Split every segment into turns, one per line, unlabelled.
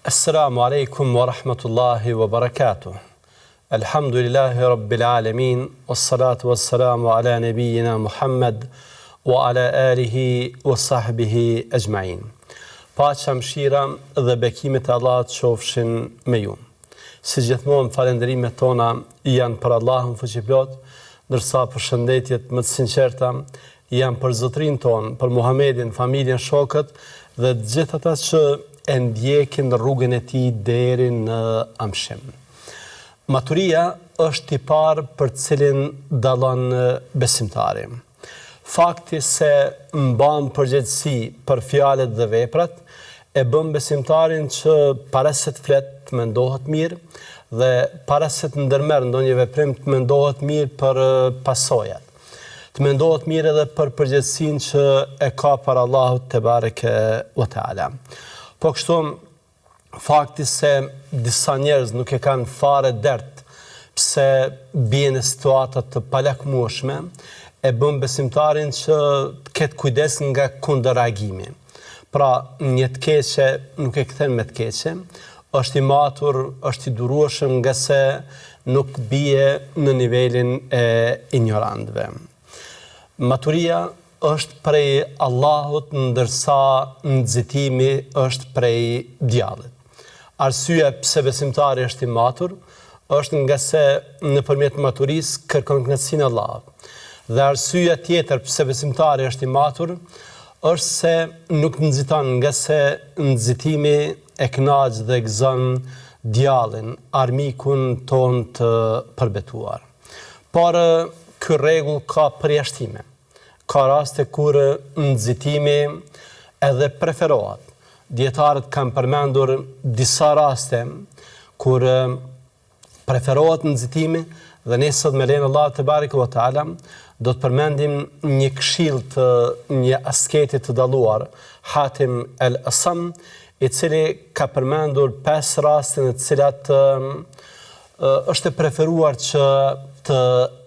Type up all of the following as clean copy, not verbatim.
Assalamu alaikum wa rahmatullahi wa barakatuh. Alhamdulillahi rabbil alamin, wassalatu wassalamu ala nabiyyina Muhammad wa ala alihi wa sahbihi ajma'in. Paqja, mëshira dhe bekimet e Allahut qofshin me ju. Si gjithmonë falënderimet tona janë për Allahun fuqiplot, ndërsa përshëndetjet më të sinqerta janë për zotrin ton, për Muhamedin, familjen, shokët dhe të gjithë ata që e ndjekin rrugën e tij deri në amshim. Maturia është i parë për cilin dallon besimtari. Fakti se mban përgjegjësi për fjalët dhe veprat e bën besimtarin që para se të flet të mendohet mirë dhe para se të ndërmerr ndonjë veprim të mendohet mirë për pasojat. Të mendohet mirë edhe për përgjegjësinë që e ka për Allahut te bareke ve teala. Po kështu, fakti se disa njerëz nuk e kanë fare dert pse bien në situata të palakmueshme e bën besimtarin që të ketë kujdes nga kundërreagimi. Pra, një të keqe nuk e kthen me të keqe, është i matur, është i durueshëm nga se nuk bie në nivelin e ignorantëve. Maturia është prej Allahut, ndërsa nxitimi është prej djallit. Arsyeja pse besimtari është i matur është nga se nëpërmjet maturisë kërkon kënaqësinë e Allahut. Dhe arsyeja tjetër pse besimtari është i matur është se nuk nxiton, nga se nxitimi e kënaq dhe gëzon djallin, armikun ton të përbetuar. Por ky rregull ka përjashtime. Ka raste kur nxitimi edhe preferohet. Dietarët kanë përmendur disa raste kur preferohet nxitimi dhe ne sot me lenin Allah te bareke ve teala do të përmendim një këshill të një asketi të dalluar, Hatim el-Asam, i cili ka përmendur 5 raste në të cilat është e preferuar që të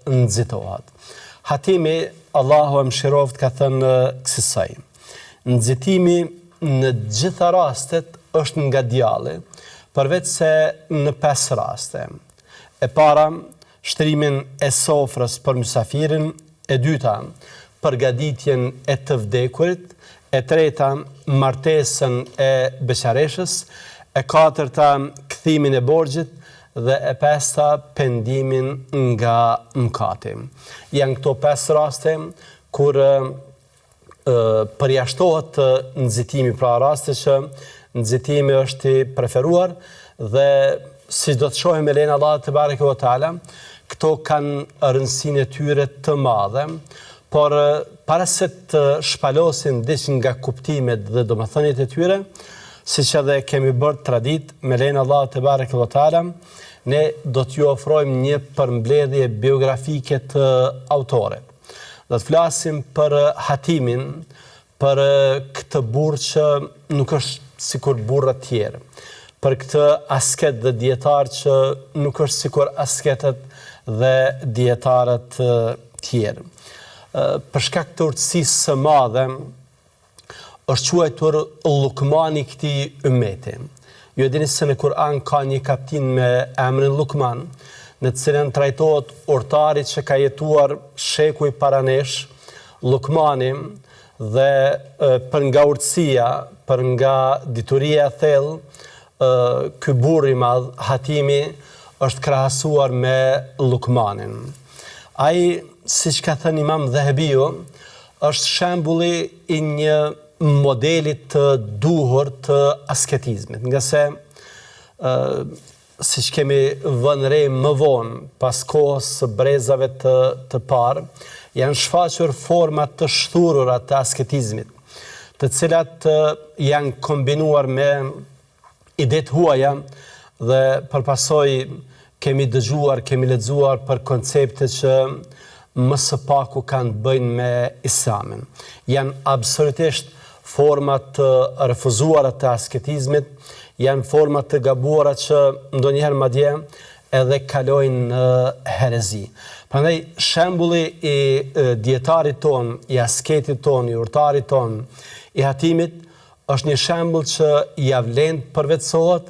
nxitohet. Hatimi, Allahu e mëshiroft, ka thënë kësaj: nxitimi në gjitha rastet është nga djalli, përveç se në 5 raste. E para, shtrimin e sofrës për mysafirin; e dyta, përgatitjen e të vdekurit; e treta, martesën e beqareshës; e katërta, kthimin e borxhit; dhe e pesta, pendimin nga mëkati. Janë këto 5 raste kur përjashtohet nxitimi, pra raste që nxitimi është i preferuar dhe si do të shohim me lenin Allah te bareke ve teala, këto kanë rëndësinë e tyre të madhe, por para se të shpalosim diçka nga kuptimet dhe domethëniet e tyre, siç edhe kemi bërë tradit me lenin Allah te bareke ve teala, ne do t'ju ofrojmë një përmbledhje biografike të autorit. Do të flasim për Hatimin, për këtë burr që nuk është sikur burrat tjerë, për këtë asket dhe dietar që nuk është sikur asketët dhe dietarët tjerë. Për shkak të urtësisë së madhe është quajtur Lukmani këtij ummeti. Ju e dini se në Kur'an ka një kapitull me emrin Lukman, në të cilën trajtohet urtarit që ka jetuar shekuj para nesh, Lukmani, dhe për nga urtësia, për nga dituria e thellë, ky burr i madh, Hatimi, është krahasuar me Lukmanin. Ai, siç ka thënë Imam Dhahabiu, është shembulli i një modelit të duhur të asketizmit, nga se siç kemi vënë re më vonë, pas kohës së brezave të parë, janë shfaqur forma të shturura të asketizmit, të cilat janë kombinuar me ide të huaja dhe përpasoj kemi dëgjuar, kemi lexuar për koncepte që më së paku kanë të bëjnë me Islamin. Janë absolutisht forma të refuzuara të asketizmit, janë forma të gabuara që ndonjëherë madje edhe kalojnë në herezi. Prandaj shembulli i dietarit ton, i asketit ton, i urtarit ton, i Hatimit është një shembull që ja vlen përvetësohet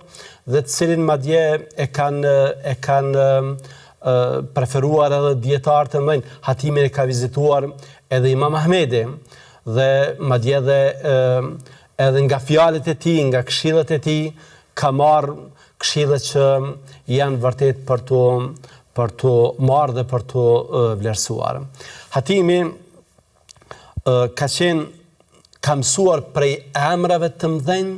dhe të cilin madje e kanë preferuar edhe dietarë të mëdhenj. Hatimin e ka vizituar edhe Imam Ahmedi dhe madje edhe nga fjalët e tij, nga këshillet e tij ka marrë këshille që janë vërtet për të marrë dhe për të vlerësuar. Hatimi ka mësuar prej emrave të mëdhenj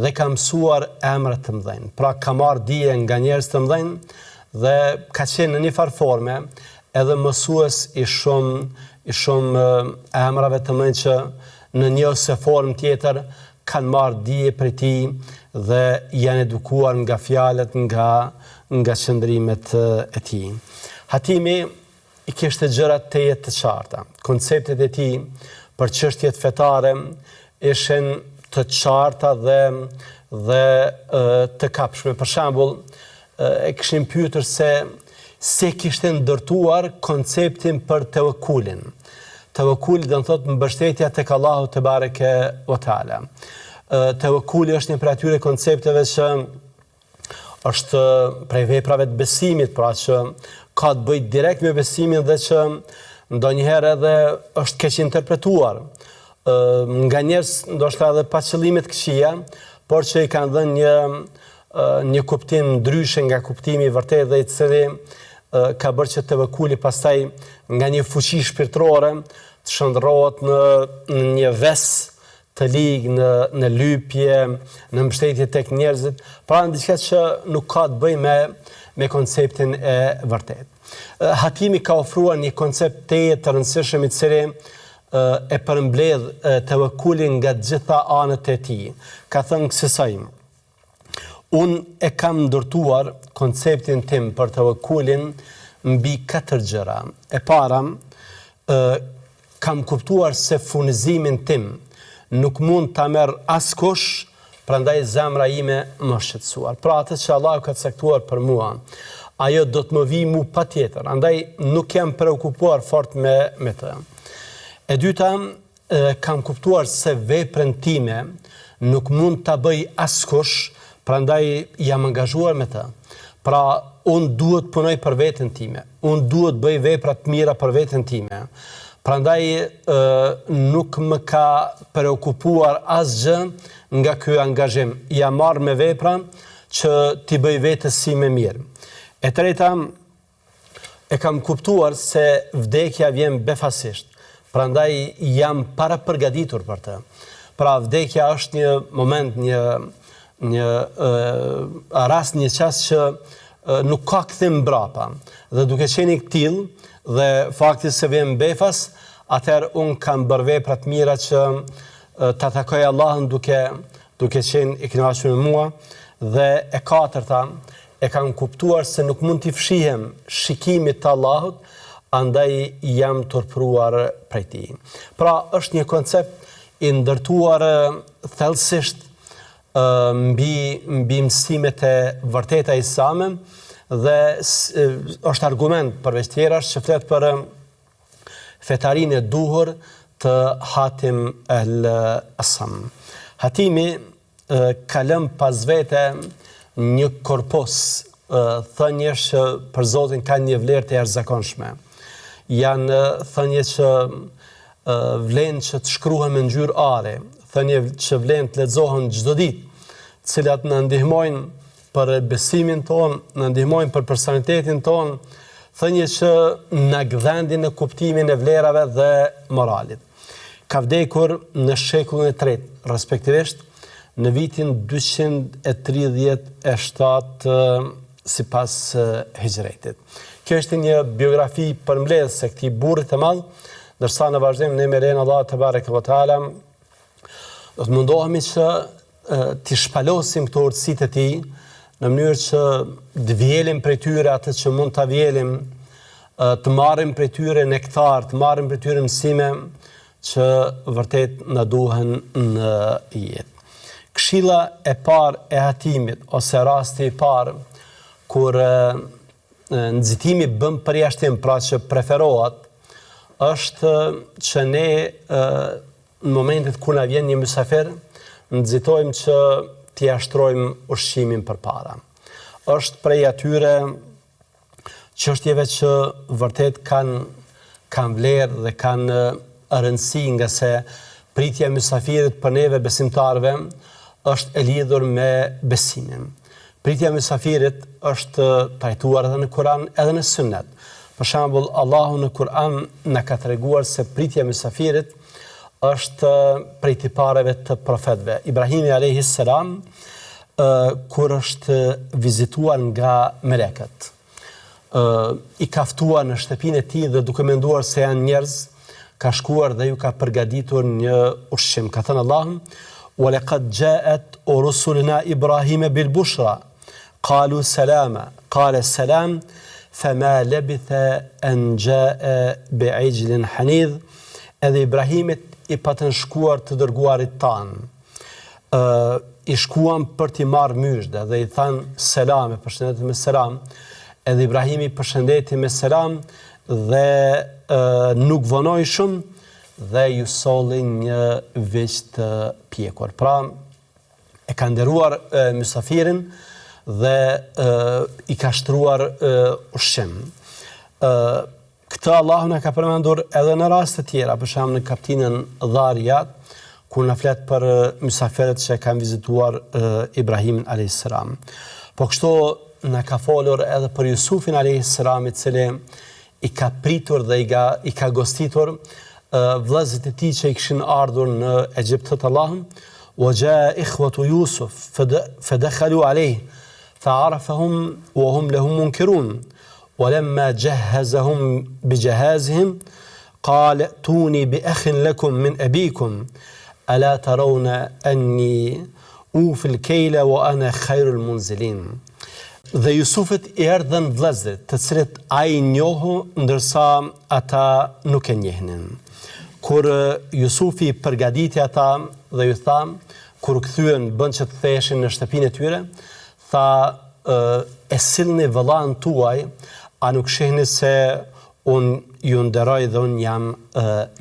dhe ka mësuar emra të mëdhenj. Pra ka marrë dije nga njerëz të mëdhenj dhe ka qenë në një farë forme edhe mësues i shumë emrave të mëdhenj që në një ose formë tjetër kanë marrë dije prej tij dhe janë edukuar nga fjalët, nga qëndrimet e tij. Hatimi i kishte gjërat të jetë të qarta. Konceptet e tij për çështjet fetare ishin të qarta dhe të kapshme. Për shembull, e kishin pyetur se kishte ndërtuar konceptin për tevekkulin. Tevekkuli do të thotë mbështetja tek Allahu te bareke ve teala. Tevekkuli është një prej atyre koncepteve që është prej veprave të besimit, pra që ka të bëjë direkt me besimin dhe që ndonjëherë edhe është keq interpretuar nga njerëz ndoshta edhe pa qëllime të këqija, por që i kanë dhënë një kuptim ndryshe nga kuptimi i vërtetë dhe i cili ka bërë që tevekkuli pastaj nga një fuqi shpirtërore të shndërrohet në një ves të ligë, në lypje, në mbështetje tek njerëzit, pra në diçka që nuk ka të bëjë me konceptin e vërtetë. Hatimi ka ofruar një koncept të rëndësishëm i cili e përmbledh tevekkulin nga të gjitha anët e tij. Ka thënë kësaj: unë e kam ndërtuar konceptin tim për tevekkulin mbi 4 gjëra. E para, kam kuptuar se furnizimin tim nuk mund ta merr askush, prandaj zemra ime më shqetësuar. Pra atë që Allahu ka caktuar për mua, ajo do të më vijë mu patjetër. Andaj nuk jam preokupuar fort me të. E dyta, kam kuptuar se veprën time nuk mund ta bëj askush, prandaj jam angazhuar me të. Pra unë duhet punoj për veten time. Unë duhet bëj vepra të mira për veten time. Prandaj nuk më ka preokupuar asgjë nga ky angazhim. Ja marr me vepra që t'i bëj vetes si më mirë. E treta, e kam kuptuar se vdekja vjen befasisht. Prandaj jam parapërgatitur për të. Pra vdekja është një moment, një rast, një çast që nuk ka kthim mbrapa. Dhe duke qenë i tillë dhe fakti se vjen befas, atëherë unë kam bërë vepra të mira që ta takoj Allahun duke qenë i kënaqur me mua. Dhe e katërta, e kam kuptuar se nuk mund t'i fshihem shikimit të Allahut, andaj jam turpruar prej tij. Pra është një koncept i ndërtuar thellësisht mbi mësimet e vërteta islame dhe është argument përveç tjerash që flet për fetarinë e duhur të Hatim el-Asam. Hatimi ka lënë pas vete një korpos, thënjesh që për Zotin ka një vlerë të jashtëzakonshme. Janë thënje që vlen që të shkruhen me ngjyrë are, thënje që vlen të lexohen çdo ditë, të cilat na ndihmojnë për besimin tonë, na ndihmojnë për personalitetin tonë, thënje që na gdhendin në kuptimin e vlerave dhe moralit. Ka vdekur në shekullin e 3, respektivisht në vitin 237 sipas hijretit. Kjo është një biografi përmbledhëse këtij burrit të madh, ndërsa në vazhdim ne me lejen Allah te bareke ve teala do të mundohemi që t'i shpalosim këto urtësitë e tij në mënyrë që të vjelim prej tyre atë që mund ta vjelim, të marrim prej tyre nektar, të marrim prej tyre mësime që vërtet na duhen në jetë. Këshilla e parë e Hatimit, ose rasti i parë kur nxitimi bën përjashtim, pra që preferohet, është që ne në momentet kur na vjen një mysafir, nxitojmë që t'i ashtrojmë ushqimin përpara. Është prej atyre çështjeve që vërtet kanë vlerë dhe kanë rëndësi, nga se pritja e mysafirit për neve besimtarve është e lidhur me besimin. Pritja e mysafirit është trajtuar edhe në Kur'an edhe në Sunnet. Për shembull, Allahu në Kur'an na ka treguar se pritja e mysafirit është prej tipareve të profetëve. Ibrahimi alayhis salam kur është vizituar nga melekët, i ka ftuar në shtëpinë e tij dhe duke menduar se janë njerëz, ka shkuar dhe ju ka përgatitur një ushqim. Ka thënë Allahu: "Wa laqad ja'at rusuluna Ibrahima bil bushra, qalu salama, qala salam, fama labitha an ja'a bi'ijlin hanidh." Edhe Ibrahimit i patën shkuar të dërguarit tanë. I shkuan për t'i marrë myshde dhe i thanë selam, përshëndetje me selam. Edhe Ibrahimi përshëndeti me selam dhe nuk vonoi shumë dhe ju solli një veç të pjekur. Pra, e ka nderuar mysafirin dhe i ka shtruar ushqim. Këtë Allahu na ka përmendur edhe në raste tjera, për shembull në kapitullin Dhariyat, ku na flet për mysafirët që kanë vizituar Ibrahimin alayhis salam. Po kështu na ka folur edhe për Jusufin alayhis salam, i cili i ka pritur dhe i ka gostitur vëllezërit e tij që i kishin ardhur në Egjipt të Allahut. Wa jaa ikhwatu Yusuf fadakhalu alayhi fa'arafahum wa hum lahum munkirun. ولما جهزهم بجهازهم قال ائتوني بأخ لكم من أبيكم ألا ترون أني أوفي الكيل وأنا خير المنزلين. Dhe Jusufit i erdhën vëllezërit, të cilët ai njohu ndërsa ata nuk e njehnin. Kur Jusufi përgatiti ata dhe ju tha, kur kthyen bën që të theshin në shtëpinë e tyre, tha: "E sillni vëllain tuaj, a nuk shihni se unë ju nderoj dhe unë jam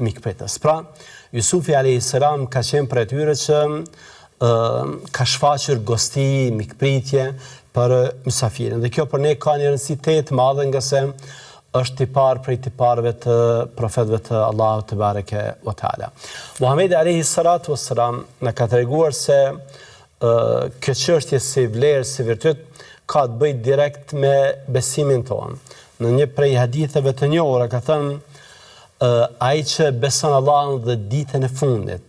mikpritës." Pra, Jusufi alayhis salam ka qenë për atyre që ka shfaqur gosti, mikpritje për mysafirin. Dhe kjo për ne ka një rëndësi të madhe, nga se është tipar prej tiparëve të profetëve të Allahut te bareke ve teala. Muhamedi alayhis salatu wassalam na ka treguar se kjo çështje si vlerë, si virtyt, ka të bëjë direkt me besimin tonë. Në një prej haditheve të njohura ka thënë: ai që beson Allahun dhe ditën e fundit,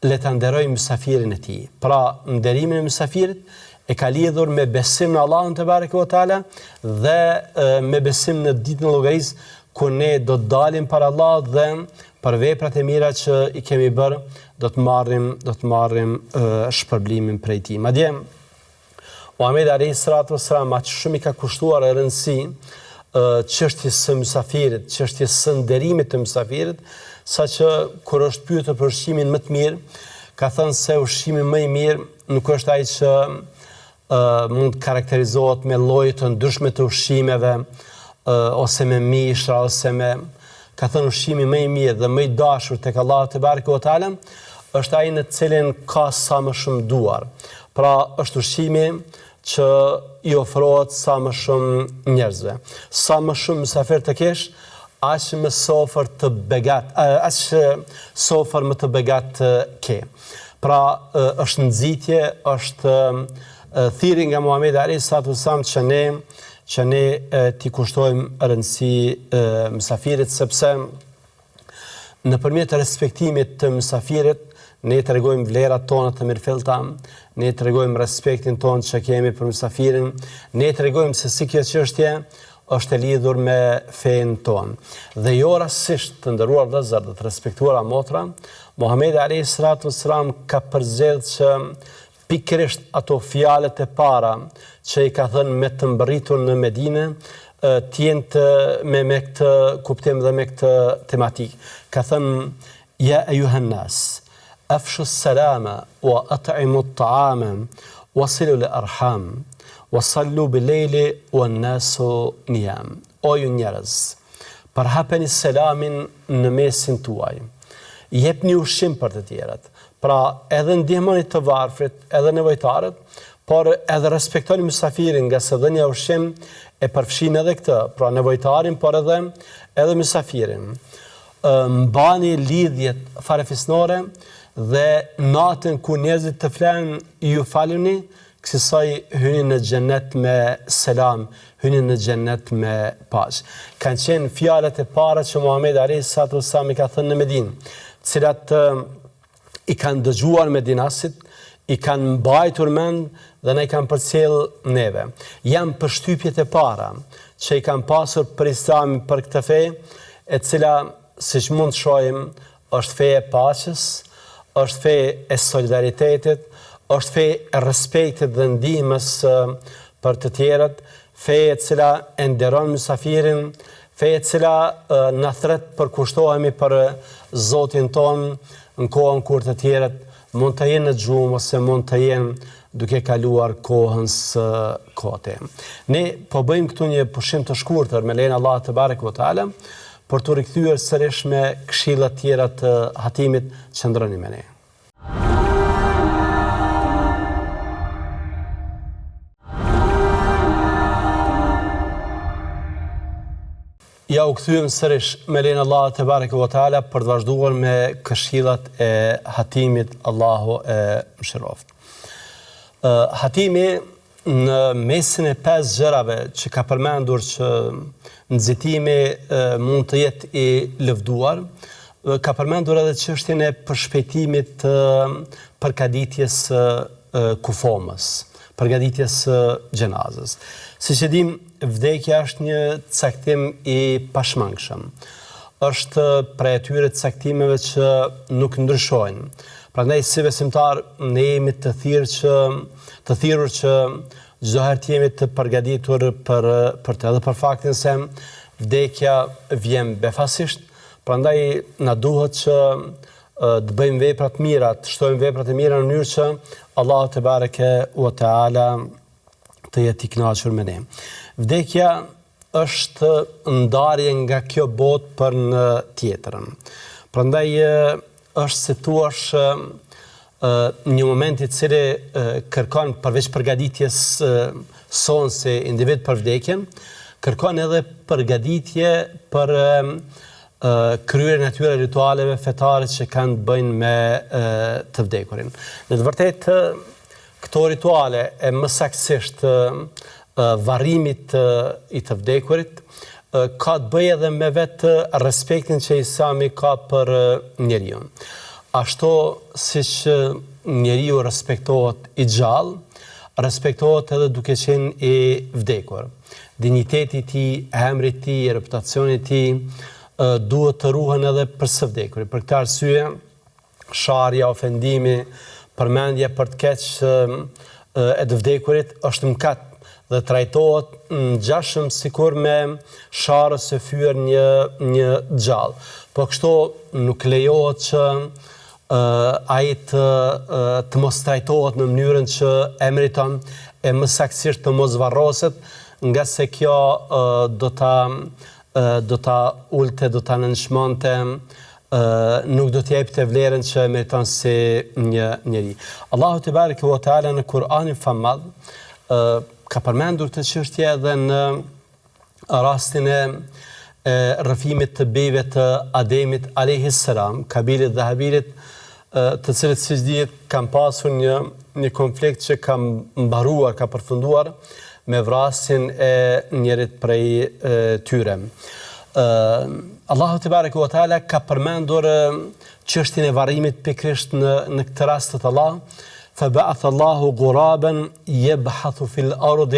le ta nderojë mysafirin e tij. Pra, nderimin e mysafirit e ka lidhur me besim në Allahun te bareke ve teala dhe me besim në ditën e llogarisë, ku ne do të dalim para Allahut dhe për veprat e mira që i kemi bërë do të marrim shpërblimin prej tij. Madje Muhamedi alayhis salatu wassalam aq shumë i ka kushtuar rëndësi çështjes së mysafirit, çështjes së nderimit të mysafirit, saqë kur është pyetur për ushqimin më të mirë, ka thënë se ushqimi më i mirë nuk është ai që mund të karakterizohet me lloje të ndryshme të ushqimeve, ose me mishra, ose me... Ka thënë ushqimi më i mirë dhe më i dashur tek Allahu te bareke ve teala është ai në të cilin ka sa më shumë duar. Pra, është ushqimi që i ofrohet sa më shumë njerëzve. Sa më shumë mysafir të kesh, aq më sofër të begat, aq sofër më të begat ke. Pra, është nxitje, është thirrje nga Muhamedi alayhis salatu wassalam që ne t'i kushtojmë rëndësi mysafirit, sepse nëpërmjet respektimit të mysafirit ne tregojmë vlerat tona të mirëfillta, ne tregojmë respektin tonë që kemi për mysafirin, ne tregojmë se si kjo çështje është e lidhur me fenë tonë. Dhe jo rastësisht, të nderuar vëllezër dhe të respektuara motra, Muhamedi alayhis salatu wassalam ka përzgjedhur që pikërisht ato fjalët e para që i ka thënë me të mbërritur në Medinë t'jenë me këtë kuptim dhe me këtë tematik. Ka thënë: "Ja ayuhan nas, afshu s-salama wa at'imu at-ta'ama wasilu l-arham wa sallu bil-lejli wa n-nasu niyam." O ju njerëz, përhapeni selamin në mesin tuaj, jepni ushqim për të tjerët. Pra edhe ndihmoni të varfrit, edhe nevojtarët, por edhe respektoni mysafirin, nga se dhënia ushqim e përfshin edhe këtë, pra nevojtarin, por edhe mysafirin. Mbani lidhjet farefisnore dhe natën ku njerëzit të flenë ju faluni, kësaj hyni në xhennet me selam, hyni në xhennet me paqë. Kanë qenë fjalët e para që Muhamedi alayhis salam i ka thënë në Medinë, cilat i kanë dëgjuar medinasit, i kanë mbajtur mend dhe ne i kanë përcjell neve. Janë përshtypjet e para që i kanë pasur për Islamin, për këtë fe, e cila, siç mund të shohim, është fe e paqes, është fe e solidaritetit, është fe e respektit dhe ndihmës për të tjerët, fe e cila e nderon mysafirin, fe e cila na thret përkushtohemi për Zotin ton në kohën kur të tjerët mund të jenë në gjumë ose mund të jenë duke kaluar kohën së kote. Ne po bëjmë këtu një pushim të shkurtër me lejen e Allahut te barekuhu teala për të rikthyer sërish me këshillat tjera të Hatimit, qëndroni me ne. Ja u kthyem sërish me lejen e Allahut te barekuhu teala për të vazhduar me këshillat e Hatimit, Allahu e mëshiroft. Hatimi në mesin e 5 gjërave që ka përmendur që nxitimi mund të jetë i lëvduar, ka përmendur edhe çështjen e përshpejtimit të përgatitjes kufomës, përgatitjes xhenazës. Siç e dim, vdekja është një caktim i pashmangshëm. Është prej atyre caktimeve që nuk ndryshojnë. Prandaj si besimtar ne jemi të thirrur që çdo herë të jemi të përgatitur për të, edhe për faktin se vdekja vjen befasisht. Prandaj na duhet që të bëjmë vepra të mira, të shtojmë veprat e mira në mënyrë që Allahu te bareke u teala të jetë i kënaqur me ne. Vdekja është ndarje nga kjo botë për në tjetrën. Prandaj është si thuash një moment i cili kërkon përveç përgatitjes son si individ për vdekjen, kërkon edhe përgatitje për kryerjen e atyre ritualeve fetare që kanë të bëjnë me të vdekurin. Në të vërtetë, këto rituale e më saktësisht varrimit i të vdekurit ka të bëjë edhe me vetë respektin që Islami ka për njeriu. Ashtu siç njeriu respektohet i gjallë, respektohet edhe duke qenë i vdekur. Dinjiteti i tij, emri i tij, reputacioni i tij duhet të ruhen edhe për së vdekurit. Për këtë arsye, sharja, ofendimi, përmendja për të keq e të vdekurit është mëkat dhe trajtohet ngjashëm sikur me sharrë se fyer një gjallë. Po kështu nuk lejohet që ai të mos trajtohet në mënyrën që e meriton, e më saktësisht të mos varroset, nga se kjo do ta ulte, do ta nënçmonte, nuk do t'jep të vlerën që meriton si një njeri. Allahu te bareke ve teala në Kur'anin famadh ka përmendur të çështje edhe në rastin e rrëfimit të bijve të Ademit alayhis salam, Kabilit dhe Habilit, të cilët siç dihet kanë pasur një konflikt që ka mbaruar, ka përfunduar me vrasjen e njërit prej tyre. Allahu te bareke ve teala ka përmendur çështjen e varrimit pikërisht në këtë rast të Allah. فبعث الله غرابا يبحث في الأرض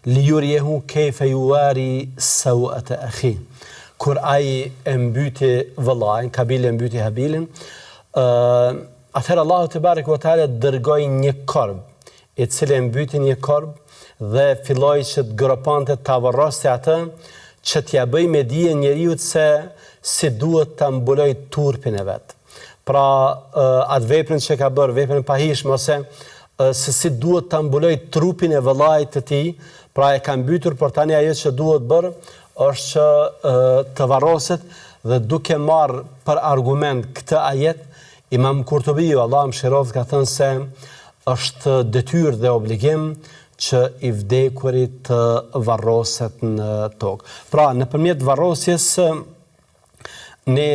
ليريه كيف يواري سوءة أخيه. Kur ai e mbyti vëllain, Kabili e mbyti Habilin, atëherë Allahu te bareke ve teala dërgoi një korb, i cili e mbyti një korb dhe filloi që të gropante, ta varroste atë, që t'ja bëj me dije njeriu se si duhet ta mbuloj turpin e vet. Pra atë veprën që ka bërë, veprën e pahishme, ose se si duhet ta mbuloj trupin e vëllait të tij, pra e ka mbytur, por tani ajo që duhet bërë është që të varroset dhe duke marrë për argument këtë ajet, Imam Kurtubiu, Allah mëshiroft, ka thënë se është detyrë dhe obligim që i vdekurit të varroset në tokë. Pra, nëpërmjet varrosjes ne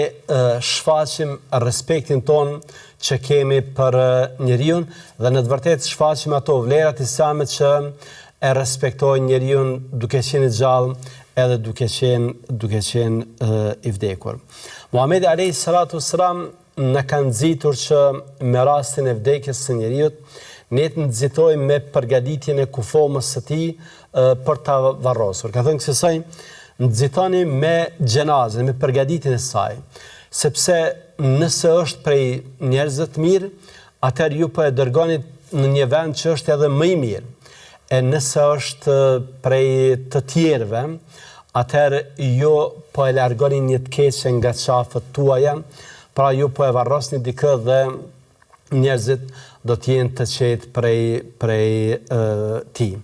shfaqim respektin ton që kemi për njeriu dhe në të vërtetë shfaqim ato vlerat islame që e respektojnë njeriu duke qenë i gjallë edhe duke qenë i vdekur. Muhamedi alayhi salatu wassalam në kanë nxitur që me rastin e vdekjes së njeriu ne të nxitojmë me përgatitjen e kufomës së tij për ta varrosur. Ka thënë kësaj nxitoni me xhenazën, me përgatitjen e saj, sepse nëse është prej njerëzve të mirë, atëherë ju po e dërgoni në një vend që është edhe më i mirë. E nëse është prej të tjerëve, atëherë ju po e largoni një të keqe nga qafët tuaja, pra ju po e varrosni dikë dhe njerëzit do të jenë të qetë prej tij.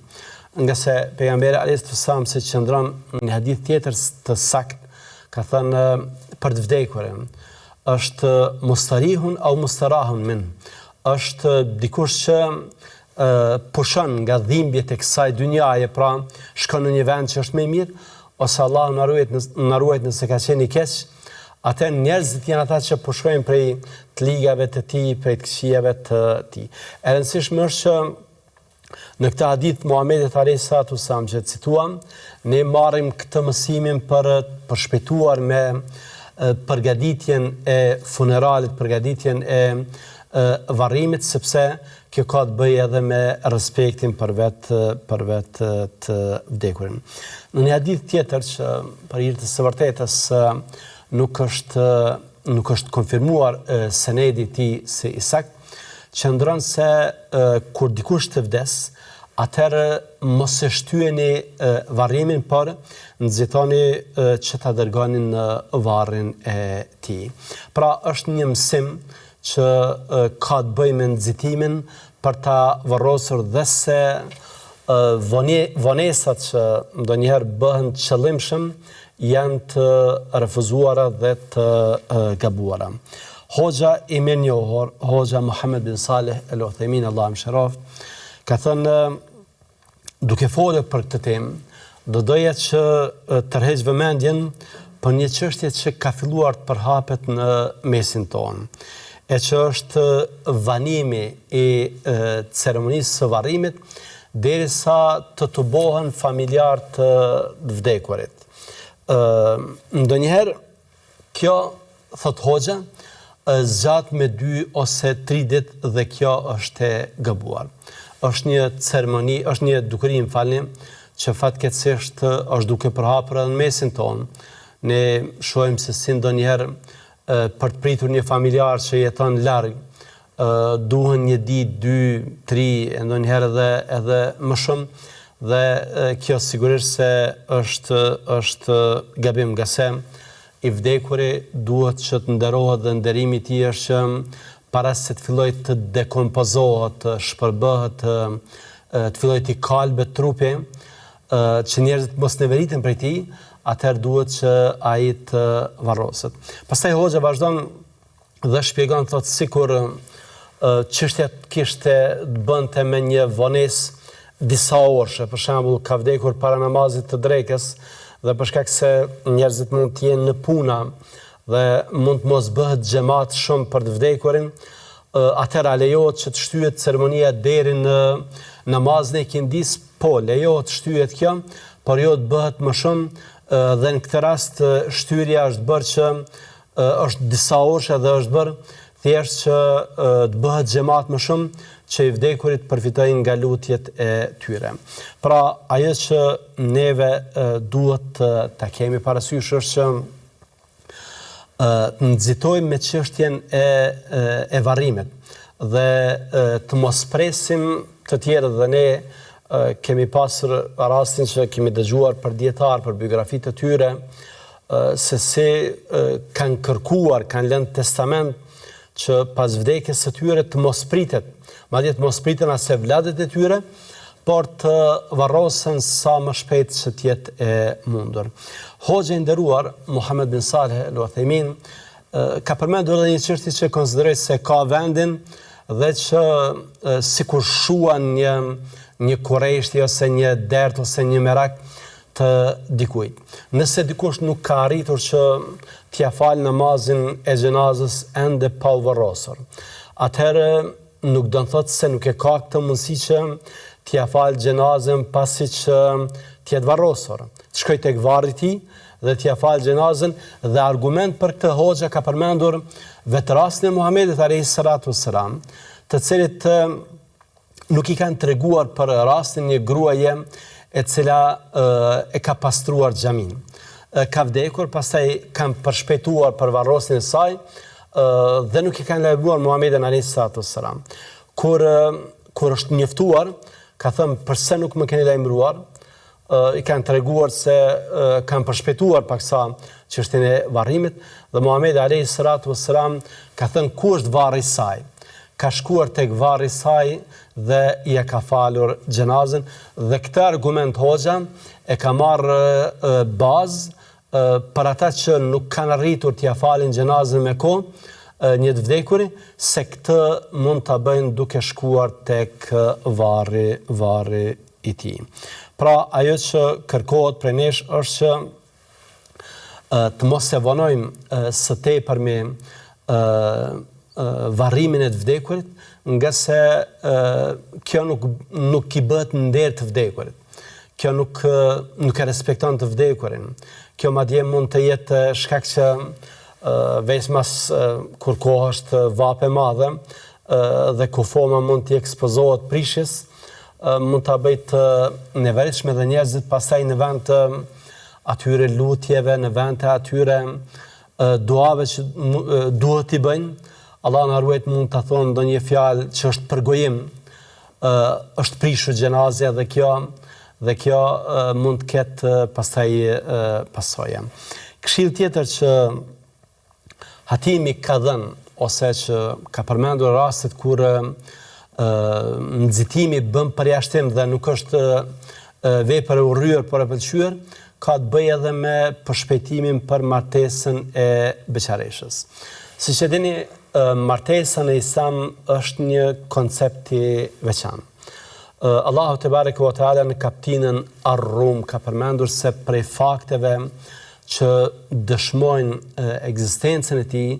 Nga se pejgamberi alayhi salam se qëndron në një hadith tjetër të sakt, ka thënë për të vdekurin, është mustarihun au mustarahun min, është dikush që pushon nga dhimbjet e kësaj dynjaje, pra shkon në një vend që është më i mirë, ose Allah na ruajt nëse ka qenë i keq, atë njerëzit janë ata që pushojnë prej të ligave të tij, prej të këqijave të tij. E rëndësishme është që në këtë hadith Muhamedit alayhi salatu wasallam që cituam, ne marrim këtë mësimin për shpejtuar me përgatitjen e funeralit, përgatitjen e varrimit, sepse kjo ka të bëjë edhe me respektin për vetë të vdekurin. Në një hadith tjetër që për hir të së vërtetës nuk është konfirmuar senedi i tij se i sakt, qëndron se kur dikush të vdes, atëherë mos e shtyeni varrimin, por nxitoni që ta dërgoni në varrin e tij. Pra është një mësim që ka të bëjë me nxitimin për ta varrosur dhe se vonesat që ndonjëherë bëhen qëllimshëm janë të refuzuara dhe të gabuara. Hoxha i mirënjohur, Hoxha Muhammed bin Saleh El Uthaymin, Allah mëshiroft, ka thënë, duke folur për këtë temë, do doja që tërheq vëmendjen për një çështje që ka filluar të përhapet në mesin tonë, e që është vanimi i ceremonisë së varrimit derisa të tubohen familjar të vdekurit. Ndonjëherë kjo, thot Hoxha, zgjat me 2 ose 3 ditë dhe kjo është e gabuar. Është një ceremoni, është një dukuri, më falni, që fatkeqësisht është duke përhapur edhe në mesin tonë. Ne shohim se si ndonjëherë për të pritur një familjar që jeton larg, duhen 1 ditë, 2, 3, ndonjëherë edhe më shumë, dhe kjo sigurisht se është gabim, nga se i vdekuri duhet që të nderohet dhe nderimi i tij është që para se të fillojë të dekompozohet, të shpërbëhet, të fillojë të kalbet trupi, që njerëzit mos neveritën prej tij, atëherë duhet që ai të varroset. Pastaj Hoxha vazhdon dhe shpjegon, thotë, sikur çështja kishte të bënte me një vonesë disa orëshe, për shembull ka vdekur para namazit të drekës dhe për shkak se njerëzit mund të jenë në puna dhe mund të mos bëhet xhamat shumë për të vdekurin, atëherë lejohet që të shtyhet ceremonia deri në namazin e ikindis, po lejohet të shtyhet kjo, por jo të bëhet më shumë dhe në këtë rast shtyrja është bërë që është disa orëshe dhe është bërë thjesht që të bëhet xhamat më shumë që i vdekurit përfitojnë nga lutjet e tyre. Pra, ajo që neve duhet ta kemi parasysh është që nxitojmë me çështjen e varrimit dhe të mos presim të tjerët, dhe ne kemi pasur rastin që kemi dëgjuar për dietar, për biografitë të tyre, se si kanë kërkuar, kanë lënë testament që pas vdekjes së tyre të mos pritet, madje të mos priten as vlladet e tyre, por të varrosen sa më shpejt që t'jetë e mundur. Hoxha i nderuar Muhammed bin Saleh Al Uthaymin ka përmendur edhe një çështje që konsideroj se ka vendin dhe që sikur shuan një kurreshti ose një dert ose një merak të dikujt. Nëse dikush nuk ka arritur që t'ia falë namazin e xhenazës ende pa u varrosur, atëherë nuk do të thotë se nuk e ka këtë mundësi që t'ia falë xhenazën pasi që t'jetë varrosur. Të shkoj tek varri i tij dhe t'ia falë xhenazën, dhe argument për këtë hoxha ka përmendur vetë rastin e Muhamedit alayhis salatu wassalam, të cilit nuk i kanë treguar për rastin një gruaje e cila e ka pastruar xhamin. Ka vdekur, pastaj kanë përshpejtuar për varrosin e saj dhe nuk i kanë lajmëruar Muhamedit alayhis salatu wassalam. Kur është njoftuar, ka thënë pse nuk më keni lajmëruar, i kanë treguar se kanë përshpejtuar paksa çështjen e varrimit, dhe Muhamedi alayhis salatu wassalam ka thënë ku është varri i saj. Ka shkuar tek varri i saj dhe i ka falur xhenazën, dhe këtë argument hoxha e ka marrë bazë për ata që nuk kanë arritur t'ia falin xhenazën me kohë një të vdekuri, se këtë mund ta bëjnë duke shkuar tek varri i tij. Pra, ajo që kërkohet prej nesh është që të mos e vonojmë së tepërmi varrimin e të vdekurit, nga se kjo nuk i bëhet nder të vdekurit. Kjo nuk e respekton të vdekurin. Kjo madje mund të jetë shkak që veçmas kur koha është vape madhe dhe ku foma mund t'i ekspozohet prishjes, mund t'a bëjt neveritshme dhe njerëzit pastaj në vend të atyre lutjeve, në vend të atyre duave që duhet t'i bëjnë, Allah na ruaj, mund të thonë ndonjë fjalë që është përgojim, është prishur xhenazja, dhe kjo mund të ketë pastaj pasojë. Këshill tjetër që Hatimi ka dhënë, ose që ka përmendur rastet kur nxitimi bën përjashtim dhe nuk është vepër e urryer por e pëlqyer, ka të bëjë edhe me përshpejtimin për martesën e beqareshës. Siç e dini, martesa në Islam është një koncept i veçantë. Allahu te bareke ve teala në kapitullin Ar-Rum ka përmendur se prej fakteve që dëshmojnë ekzistencën e tij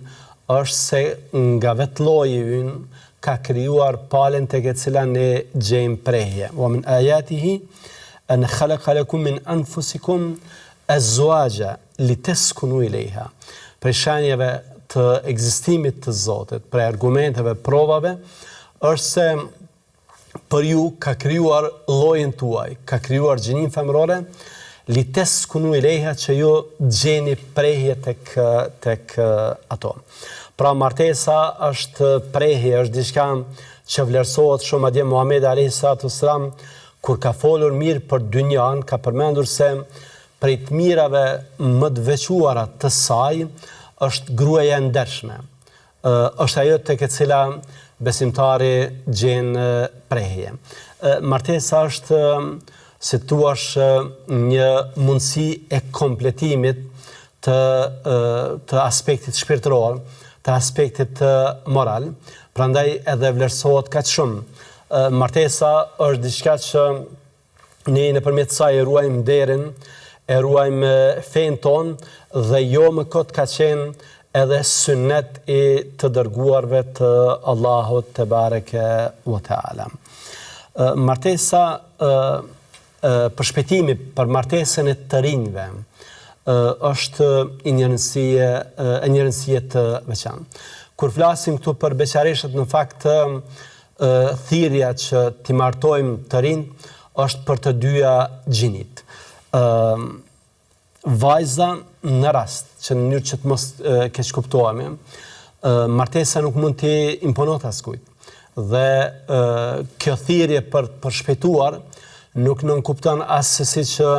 është se nga vetë lloji ynë ka krijuar palën tek e cila ne gjejmë prehje. Wa min ayatihi an khalaqa lakum min anfusikum azwaja litaskunu ilayha. Për shenjave të ekzistimit të Zotit, për argumenteve, provave, është se për ju ka krijuar llojin tuaj, ka krijuar gjinin femërore, litaskunu ilayha, që ju gjeni prehje tek ato. Pra martesa është prehje, është diçka që vlerësohet shumë. Madje Muhamedi alayhis salatu wassalam kur ka folur mirë për dynjan, ka përmendur se prej të mirave më të veçuara të saj është gruaja e ndershme. Është ajo tek e cila besimtari gjen prehje. Martesa është, si thua, një mundësi e kompletimit të aspektit shpirtëror, të aspektit moral, prandaj edhe vlerësohet kaq shumë. Martesa është diçka që ne nëpërmjet saj e ruajmë nderin, e ruajmë fen ton, dhe jo më kot ka qenë edhe sunnet i të dërguarve të Allahut te bareke ve teala. Martesa, përshpejtimi për martesën e të rinjve është një rëndësie të veçantë. Kur flasim këtu për beqareshat, në fakt thirrja që t'i martojmë të rinj është për të dyja gjinit. Vajza, në rast që në mënyrë që të mos keq kuptohemi, martesa nuk mund t'i imponohet askujt. Dhe kjo thirrje për të përshpejtuar nuk nënkupton as se si që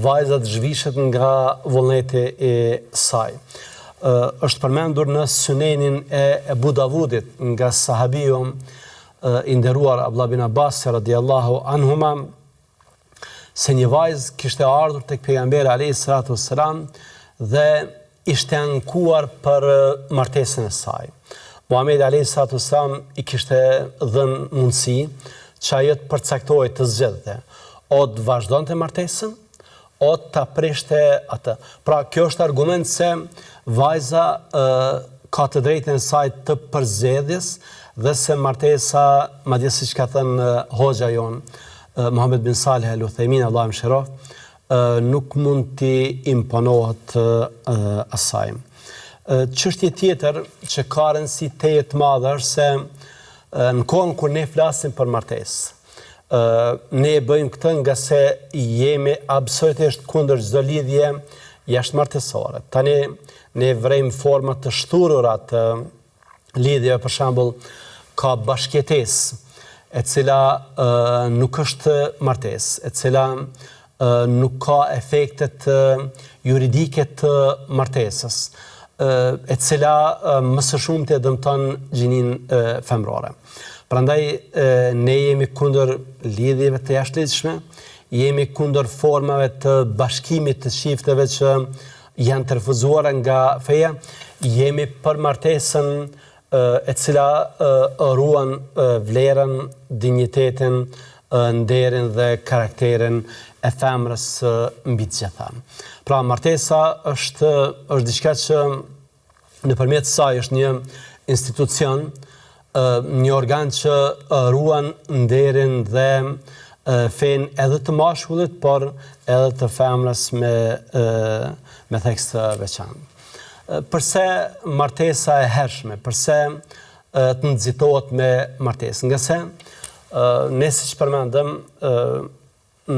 vajza të zhvishet nga vullneti i saj. Është përmendur në Sunenin e Abu Davudit nga sahabiu i nderuar Abdullah bin Abbas radiallahu anhuma se një vajzë kishte ardhur tek pejgamberi alayhi salatu wassalam dhe ishte ankuar për martesën e saj. Muhamedi alayhi salatu wassalam i kishte dhënë mundësi që ajo të përcaktojë të zgjedhte, o të vazhdonte martesën, o ta prishte atë. Pra kjo është argument se vajza ka të drejtën e saj të përzgjedhjes dhe se martesa, madje siç ka thënë hoxha jon Muhammed bin Salih Al Uthaymin, Allah më shërof, nuk mund t'i imponohet asaj. Çështje tjetër që ka rëndësi teje të madhe është se në kohën kur ne flasim për martesë, ne e bëjmë këtë nga se jemi absolutisht kundër çdo lidhje jashtëmartesore. Tani ne vrejmë forma të shturura të lidhjeve, për shembull ka bashkëjetesë e cila nuk është martesë, e cila nuk ka efektet juridike të martesës, e cila më së shumti e dëmton gjinin femrore. Prandaj ne jemi kundër lidhjeve të jashtëligjshme, jemi kundër formave të bashkimit të çifteve që janë të refuzuara nga feja, jemi për martesën e cila ruan vlerën, dinjitetin, nderin dhe karakterin e femrës mbi të gjitha. Pra martesa është diçka që nëpërmjet saj është një institucion, një organ që ruan nderin dhe fen edhe të mashkullit, por edhe të femrës me theks të veçantë. Përse martesa e hershme, përse të nxitohet me martesë? Nga se ne siç përmendëm,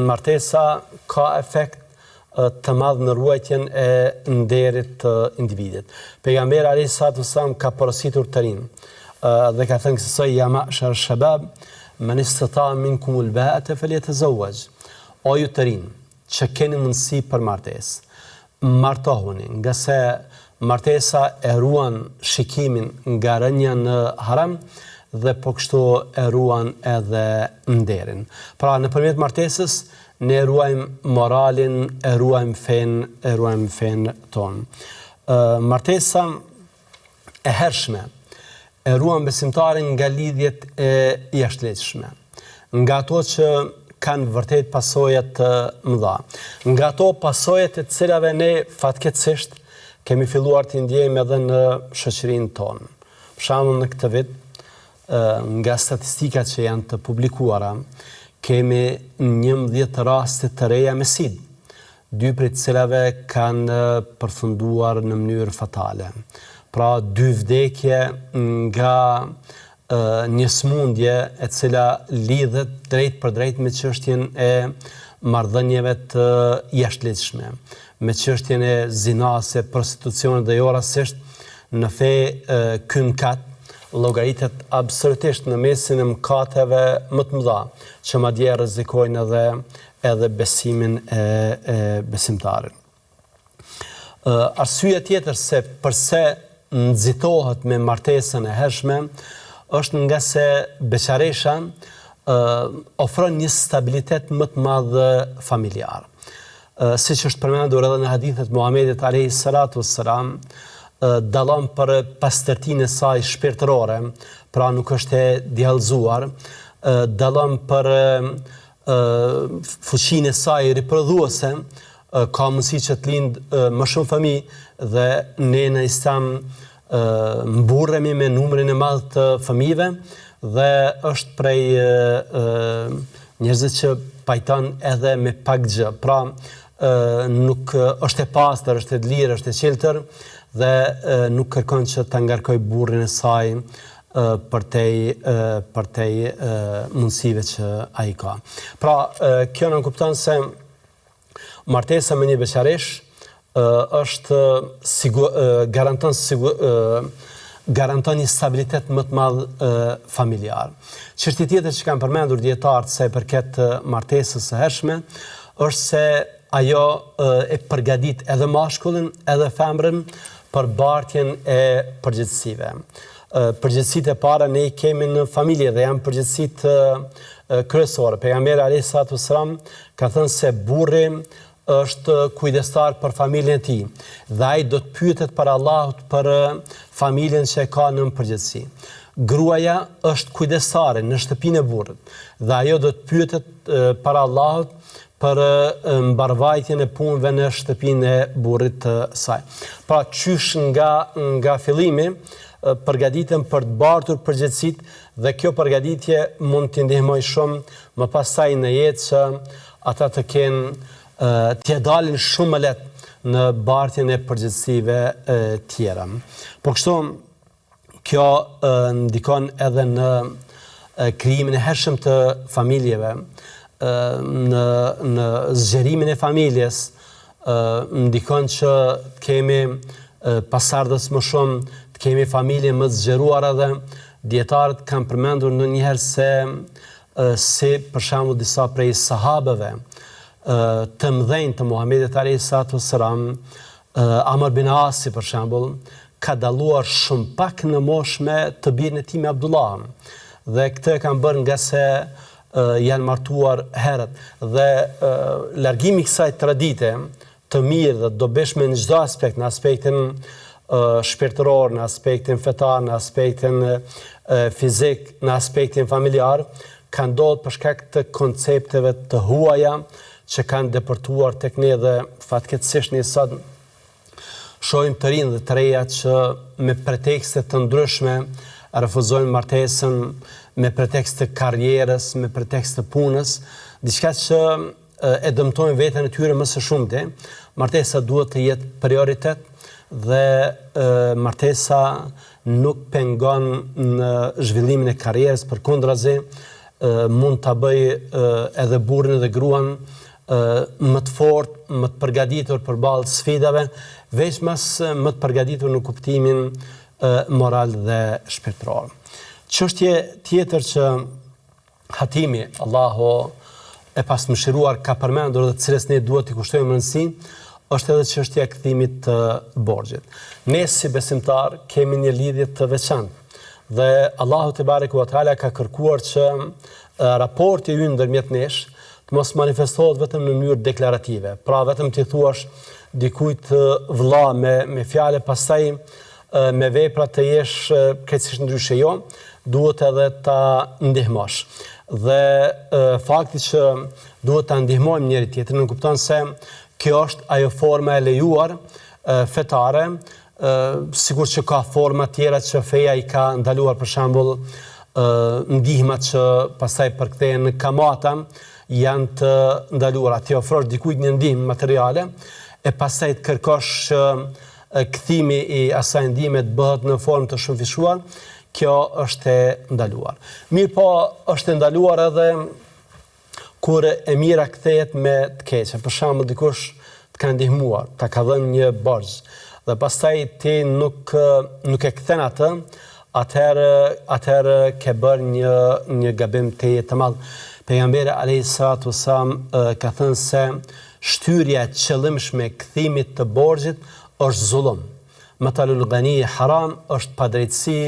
martesa ka efekt të madh në ruajtjen e nderit të individit. Pejgamberi alayhi salatu wasallam ka porositur të rinë dhe ka thënë se ja ma'shar shabab man istata minkumul ba'ata falyatazawwaj. O ju të rinë që keni mundësi për martesë, martohuni, nga se martesa e ruan shikimin nga rënja në haram dhe po kështu e ruan edhe nderin. Pra nëpërmjet martesës ne ruajmë moralin, e ruajmë fen ton. Martesa e hershme e ruan besimtarin nga lidhjet e jashtëligjshme, nga ato që kanë vërtet pasojat të mëdha, nga ato pasojat e cilave ne fatkeqësisht kemi filluar të ndjejmë edhe në shoqërinë tonë. Për shembull në këtë vit, nga statistikat që janë të publikuara, kemi 11 raste të reja me SID, 2 prej të cilave kanë përfunduar në mënyrë fatale. Pra 2 vdekje nga një smundje e cila lidhet drejt për drejt me çështjen e marrëdhënieve të jashtëligjshme, me çështjen e zinase, prostitucionit dhe jo rastësisht në fe ky mëkat llogaritet absolutisht në mesin e mëkateve më të mëdha, që madje rrezikojnë edhe besimin e besimtarit. Arsyeja tjetër se përse nxitohet me martesën e hershme është nga se beqaresha ofron një stabilitet më të madh familjar. Siç është përmendur edhe në hadithet Muhamedit alayhi salatu wassalam, dallon për pastërtinë e saj shpirtërore, pra nuk është e djallëzuar, dallon për fuqinë e saj riprodhuese, ka mundësi që të lindë më shumë fëmijë dhe ne në Islam mburremi me numrin e madh të fëmijëve dhe është prej njerëzve që pajton edhe me pak gjë. Pra nuk është e pastër, është e lirë, është e qeltër dhe nuk kërkon që ta ngarkoj burrin e saj për te mundësive që ai ka. Pra kjo na kupton se martesa me një beqaresh është garanton një stabilitet më të madh familjar. Çështja tjetër që kanë përmendur dietarët se përket martesës së hershme është se ajo e përgatit edhe mashkullin edhe femrën për bartjen e përgjegjësive. përgjegjësitë e para ne I kemi në familje dhe janë përgjegjësitë kryesore. Pejgamberi alayhis salatu wassalam ka thënë se burri është kujdestar për familjen e tij dhe ai do të pyetet para Allahut për familjen që e ka në përgjithësi. Gruaja është kujdestare në shtëpinë e burrit dhe ajo do të pyetet para Allahut për mbarvajtjen e punëve në shtëpinë e burrit të saj. Pra qysh nga fillimi përgatiten për të bartur përgjegjësitë dhe kjo përgatitje mund t'i ndihmojë shumë më pastaj në jetë që ata të kenë t'ia dalin shumë më lehtë në bartjen e përgjegjësive tjera. Po kështu kjo ndikon edhe në krijimin e hershëm të familjeve, në zgjerimin e familjes, ndikon që kemi pasardhës më shumë, të kemi familje më të zgjeruara dhe dietarët kanë përmendur ndonjëherë se për shembull disa prej sahabeve të mëdhenj të Muhamedit alayhis salatu wassalam, Amr bin Asi për shembull, ka dalluar shumë pak në moshë me të birin e tij me Abdullah. Dhe këtë e kanë bërë nga se janë martuar herët dhe largimi kësaj tradite të mirë dhe dobishme në çdo aspekt, në aspektin shpirtëror, në aspektin fetar, në aspektin fizik, në aspektin familjar, ka ndodhur për shkak të koncepteve të huaja që kanë depërtuar tek ne dhe fatkeqësisht ne sot shohim të rinë dhe të reja që me pretekste të ndryshme refuzojnë martesën, me pretekst të karrierës, me pretekst të punës, diçka që e dëmtojnë veten e tyre më së shumti. Martesa duhet të jetë prioritet dhe martesa nuk pengon në zhvillimin e karrierës, përkundrazi mund ta bëjë edhe burrin dhe gruan më të fortë, më të përgatitur përballë sfidave, veçmas më të përgatitur në kuptimin moral dhe shpirtëror. Çështje tjetër që Hatimi, Allahu e pasmëshiruar, ka përmendur dhe të cilës ne duhet t'i kushtojmë rëndësi, është edhe çështja e kthimit të borxhit. Ne si besimtar kemi një lidhje të veçantë dhe Allahu te bareku ve teala ka kërkuar që raporti ynë ndërmjet nesh të mos manifestohet vetëm në mënyrë deklarative. Pra vetëm ti thuash dikujt vëlla me fjalë, pastaj me vepra të jesh krejtësisht ndryshe. Jo, duhet edhe ta ndihmosh. Dhe fakti që duhet ta ndihmojmë njëri tjetrin, nuk kupton se kjo është ajo forma e lejuar fetare, sikur që ka forma tjera që feja I ka ndaluar, për shembull ndihmat që pastaj përkthehen në kamata janë të ndaluara. Ti ofrosh dikujt një ndihmë materiale e pastaj të kërkosh që kthimi I asaj ndihme të bëhet në formë të shumëfishuar, kjo është e ndaluar. Mirë po, është e ndaluar edhe kur e mira kthehet me të keqe. Për shembull, dikush të ka ndihmuar, ta ka dhënë një borxh dhe pastaj ti nuk e kthen atë, atëherë ke bërë një gabim të madh. Pejgamberi alayhis salatu wassalam ka thënë se shtyrja e qëllimshme e kthimit të borxhit është zullum. Matalul ghani haram, është padrejtësi,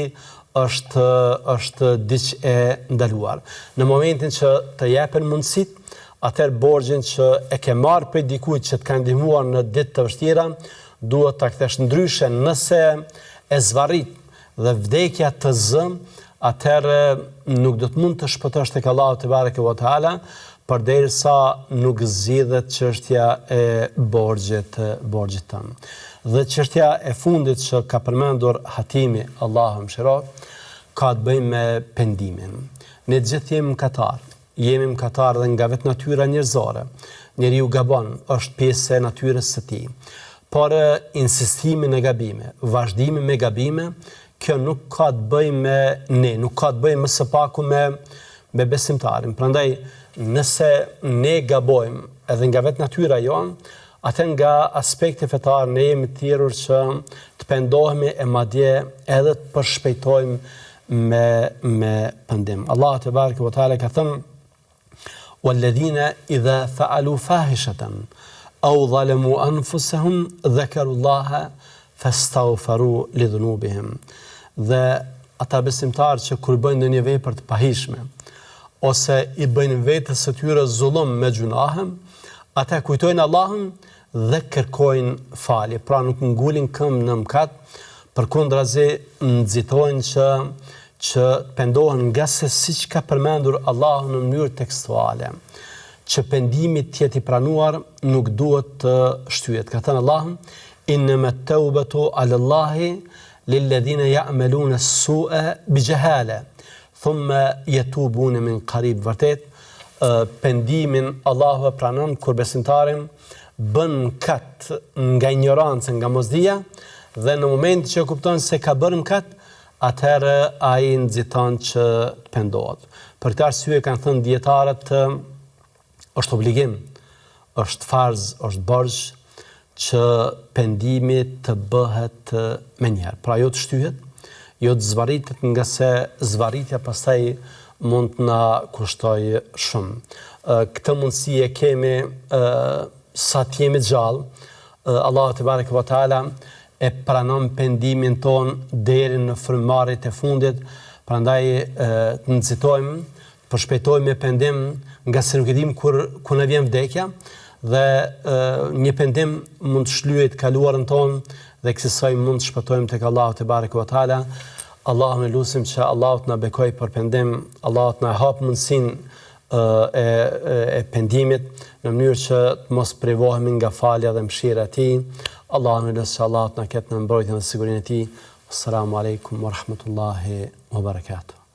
është diçka e ndaluar. Në momentin që të jepen mundësit, atëherë borxhin që e ke marrë prej dikujt që të ka ndihmuar në ditë të vështira, duhet ta kthesh. Ndryshe, nëse e zvarrit dhe vdekja të zë, atëherë nuk do të mund të shpëtosh tek Allahu te bareke ve teala, përderisa nuk zgjidhet çështja e borxhit tënd. Dhe çështja e fundit që ka përmendur Hatimi, Allahu mëshiroft, ka të bëjë me pendimin. Ne gjithë jemi mëkatar dhe nga vetë natyra njerëzore. Njeriu gabon, është pjesë e natyrës së tij. Por insistimi në gabime, vazhdimi me gabime, kjo nuk ka të bëjë me ne, nuk ka të bëjë më së paku me besimtarin. Prandaj, nëse ne gabojmë edhe nga vetë natyra jonë, atë nga aspekti fetar ne jemi të thirrur që të pendohemi e madje edhe të përshpejtojmë me pendim. Allahu te bareke ve teala ka thënë: "Walladhina idha fa'alu fahishatan aw zalamu anfusahum dhakaru Allaha fastaghfaru li dhunubihim." Dhe ata besimtarë që kur bëjnë ndonjë vepër të pahishme, ose i bëjnë vetës së tyre zullum me gjunahem, ata kujtojnë Allahun dhe kërkojnë falje. Pra nuk ngulin këmbë në mëkat, përkundrazi nxitojnë që pendohen nga se siç ka përmendur Allahu në mënyrë tekstuale, që pendimi të jetë i pranuar nuk duhet të shtyhet. Ka thënë Allahu: "Innamat tawbatu 'ala Allahi lilladhina ya'maluna as-su'a bijahala, thumma yatubuna min qarib." Vërtet, pendimin Allahu e pranon kur besimtarin bën kat nga ignorancë, nga mosdia, dhe në momentin që kupton se ka bërë mëkat, atëherë ai nxiton që të pendohet. Për këtë arsye kanë thënë dietarët, është obligim, është farz, është borxh që pendimi të bëhet me njerë. Pra jo të shtyhet, jo të zvaritet, nga se zvaritja pastaj mund të na kushtoj shumë. Këtë mundësi e kemi sa të jemi gjallë. Allahu te bareke ve teala e pranon pendimin ton deri në frymëmarrjet e fundit, prandaj të nxitojmë, të përshpejtojmë me pendim, nga se nuk e dim kur na vjen vdekja, dhe një pendim mund të shlyhet kaluarën tonë dhe kësaj mund të shpëtojmë tek Allahu te bareke ve teala. Allahun e lutim që Allahu të na bekoj për pendim, Allahu të na hap mundësinë e pendimit në mënyrë që të mos privohemi nga falja dhe mëshira e tij. Allahun e lutem që Allahu të na ketë në mbrojtjen dhe sigurinë e tij. Assalamu alaikum wa rahmatullahi wa barakatuh.